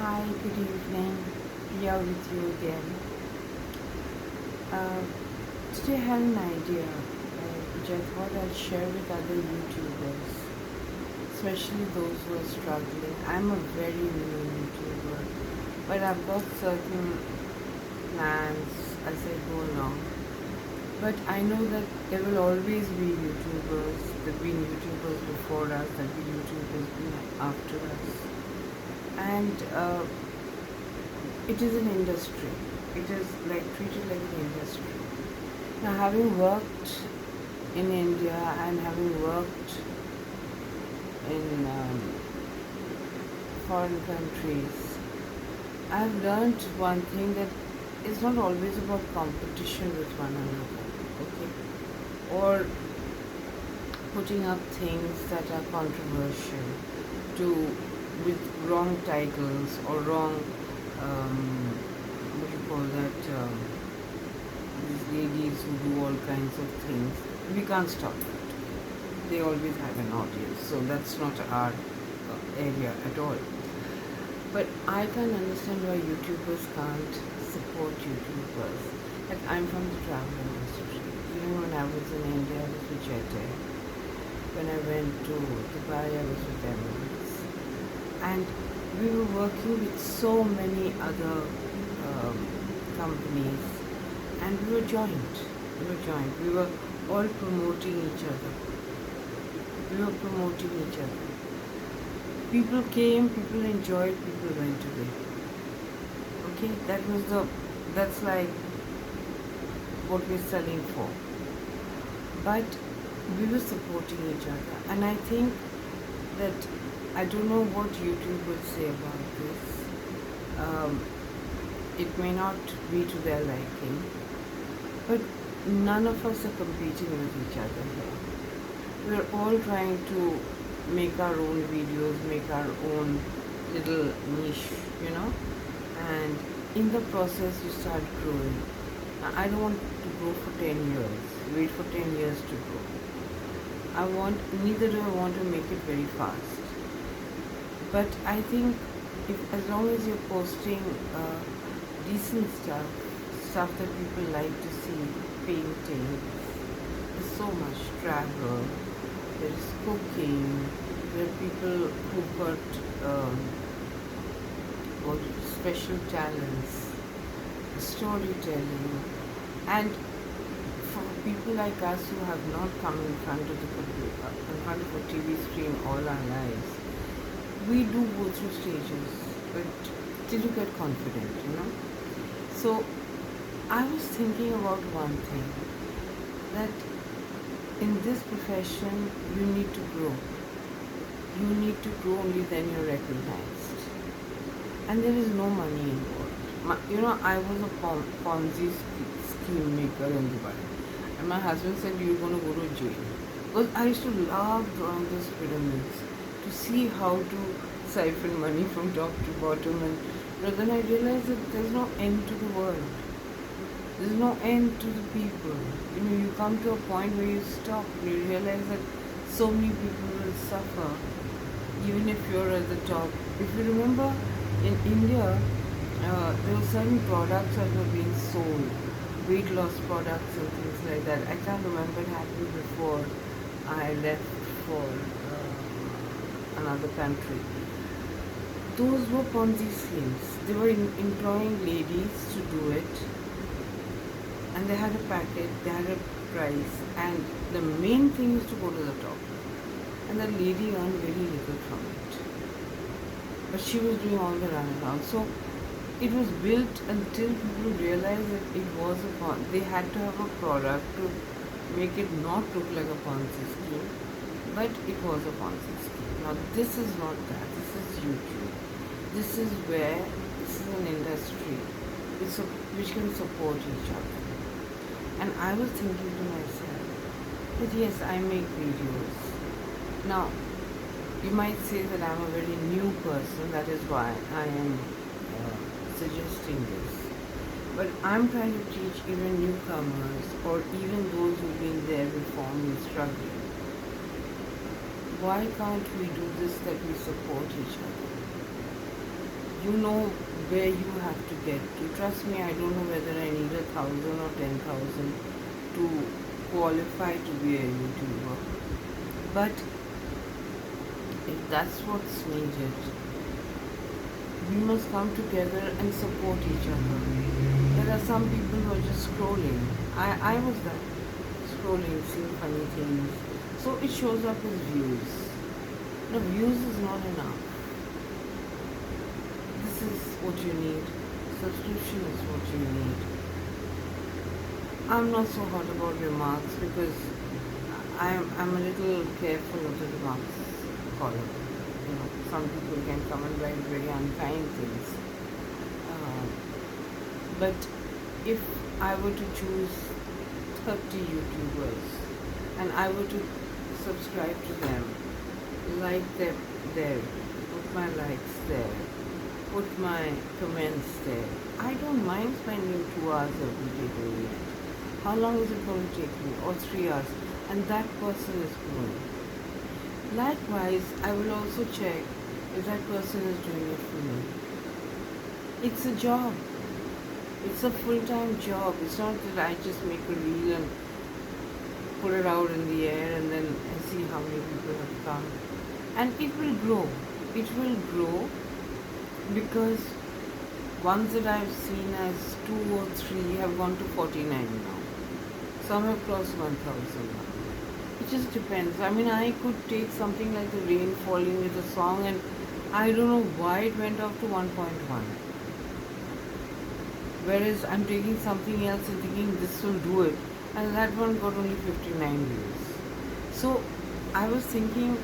Hi, good evening. Priya with you again. Uh, Today I had an idea which I thought I'd share with other YouTubers, especially those who are struggling. I'm a very new YouTuber, but I've got certain plans as I go along. But I know that there will always be YouTubers. There have been YouTubers before us, there will be YouTubers after us. And it is an industry. It is like treated like an industry. Now, having worked in India and having worked in foreign countries, I've learned one thing that it's not always about competition with one another, okay? Or putting up things that are controversial to with wrong titles or wrong what do you call that these ladies who do all kinds of things. We can't stop that. They always have an audience, so that's not our area at all. But I can understand why YouTubers can't support YouTubers. Like, I'm from the travel industry. Even when I was in India, I was with Jet Air. When I went to Dubai, I was with Emirates. And we were working with so many other companies, and we were joined. We were joined. We were all promoting each other. We were promoting each other. People came, people enjoyed, people went away. Okay, that's like what we're selling for. But we were supporting each other, and I think that I don't know what YouTube would say about this. It may not be to their liking, but none of us are competing with each other here. We're all trying to make our own videos, make our own little niche, you know, and in the process you start growing. I don't want to grow for 10 years, wait for 10 years to grow. Neither do I want to make it very fast. But I think as long as you're posting decent stuff that people like to see, paintings, there's so much travel, there is cooking, there are people who've got special talents, storytelling, and for people like us who have not come in front of the computer, in front of a TV screen all our lives, we do go through stages, but till you get confident, you know. So I was thinking about one thing, that in this profession you need to grow. You need to grow, only then you're recognized. And there is no money involved. I was a Ponzi scheme maker in Dubai. And my husband said, you're going to go to jail. Because I used to love drawing those pyramids to see how to siphon money from top to bottom. But then I realized that there's no end to the world. There's no end to the people. You come to a point where you stop. You realize that so many people will suffer, even if you're at the top. If you remember, in India, there were certain products that were being sold, weight loss products and things like that. I can't remember, it happened before I left for another country. Those were Ponzi schemes. They were employing ladies to do it, and they had a package, they had a price, and the main thing is to go to the top. And the lady earned very little from it. But she was doing all the runaround. So it was built until people realized that it was they had to have a product to make it not look like a Ponzi scheme, but it was a Ponzi scheme. Now this is not that. This is YouTube. This is an industry which can support each other. And I was thinking to myself that yes, I make videos. Now, you might say that I'm a very new person, that is why I am suggesting this. But I'm trying to teach even newcomers or even those who've been there before me struggling. Why can't we do this, that we support each other? You know where you have to get to. Trust me, I don't know whether I need 1,000 or 10,000 to qualify to be a YouTuber. But if that's what's needed, we must come together and support each other. There are some people who are just scrolling. I was that, scrolling, seeing funny things. So it shows up as views. No, views is not enough. This is what you need. Subscription is what you need. I'm not so hot about remarks because I'm a little careful of the remarks column. You know, some people can come and write very unkind things. Uh, but if I were to choose 30 YouTubers and I were to subscribe to them, like them there, put my likes there, put my comments there, I don't mind spending 2 hours every day doing it. How long is it going to take me? Or 3 hours? And that person is growing. Likewise, I will also check if that person is doing it for me. It's a job. It's a full-time job. It's not that I just make a reel and put it out in the air and then see how many people have come. And it will grow. It will grow because ones that I've seen as 2 or 3 have gone to 49 now. Some have crossed 1,000 now. It just depends. I mean, I could take something like the rain falling with a song and I don't know why it went up to 1.1. Whereas I'm taking something else and thinking this will do it, and that one got only 59 views. So I was thinking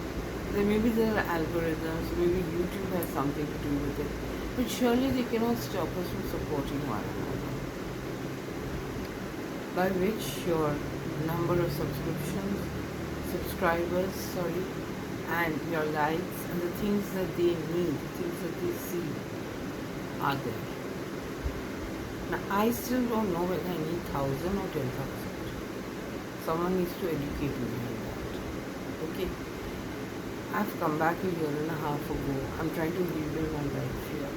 that maybe there are algorithms, maybe YouTube has something to do with it, but surely they cannot stop us from supporting one another. By which your number of subscribers, and your likes and the things that they need, things that they see are there. Now, I still don't know whether I need 1,000 or 10,000. Someone needs to educate me on that. Okay? I've come back a year and a half ago. I'm trying to rebuild my life here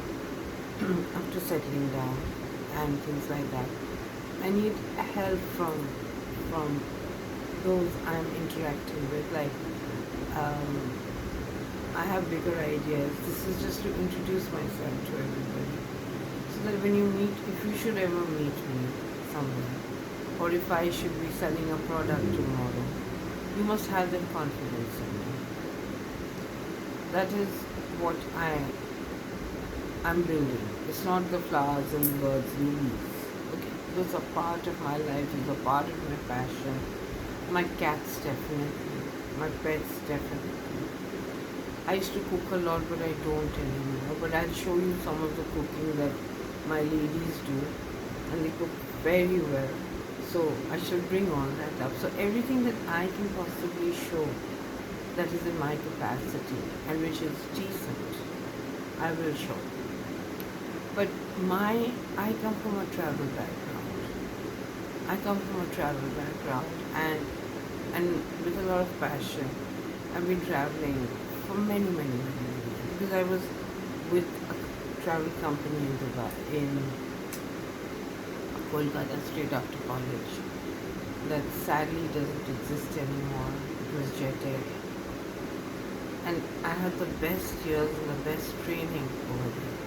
after settling down and things like that. I need help from those I'm interacting with. Like, I have bigger ideas. This is just to introduce myself to everybody. So that when you meet, if you should ever meet me somewhere, or if I should be selling a product tomorrow, you must have that confidence in me. That is what I'm building. It's not the flowers and birds and leaves. Okay, those are part of my life, those are part of my passion. My cats definitely, my pets definitely. I used to cook a lot, but I don't anymore. But I'll show you some of the cooking that my ladies do, and they cook very well. So I shall bring all that up. So everything that I can possibly show that is in my capacity and which is decent, I will show. But I come from a travel background. And with a lot of passion. I've been traveling for many, many, many years because I was with a travel company in Dubai, in Kolkata straight after college. That sadly doesn't exist anymore. It was Jet Air. And I had the best years and the best training over there.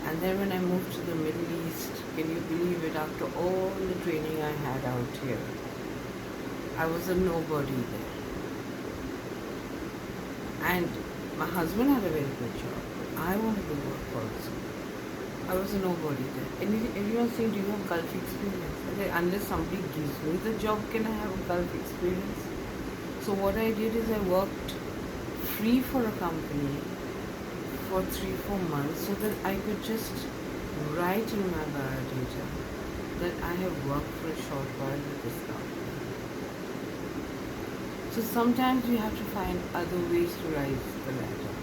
And then when I moved to the Middle East, can you believe it, after all the training I had out here, I was a nobody there. And my husband had a very good job. I wanted to work also. I was a nobody there. And everyone saying, do you have Gulf experience? I said, unless somebody gives me the job, can I have a Gulf experience? So what I did is I worked free for a company for 3-4 months so that I could just write in my biodata that I have worked for a short while with this company. So sometimes you have to find other ways to rise the ladder.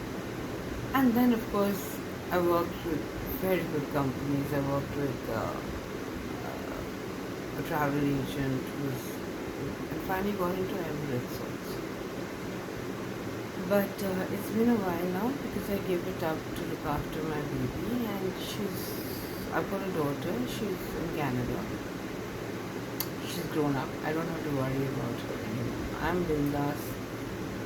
And then of course I worked with very good companies. I worked with a travel agent and finally got into Emirates also. But it's been a while now because I gave it up to look after my baby, and I've got a daughter. She's in Canada. She's grown up. I don't have to worry about her anymore. I'm bindas.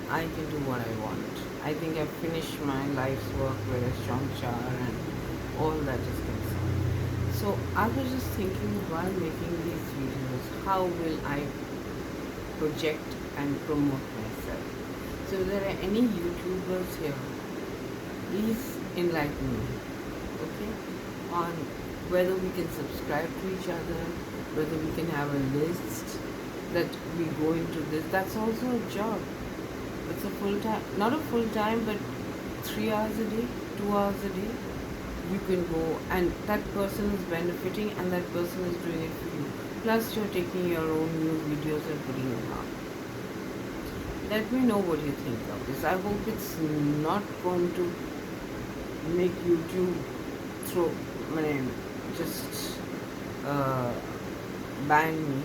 I can do what I want. I think I've finished my life's work with a strong char and all that is concerned. So I was just thinking while making these videos, how will I project and promote myself? So if there are any YouTubers here, please enlighten me, okay, on whether we can subscribe to each other, whether we can have a list that we go into this. That's also a job. It's a full time, not a full time, but 3 hours a day, 2 hours a day. You can go, and that person is benefiting, and that person is doing it for you. Plus, you're taking your own news videos and putting them out. Let me know what you think of this. I hope it's not going to make YouTube throw, I mean, just uh, ban me.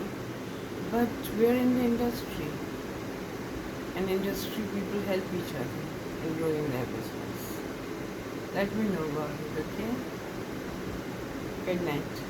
But we're in the industry. And industry people help each other in growing their business. Let me know about it, okay? Good night.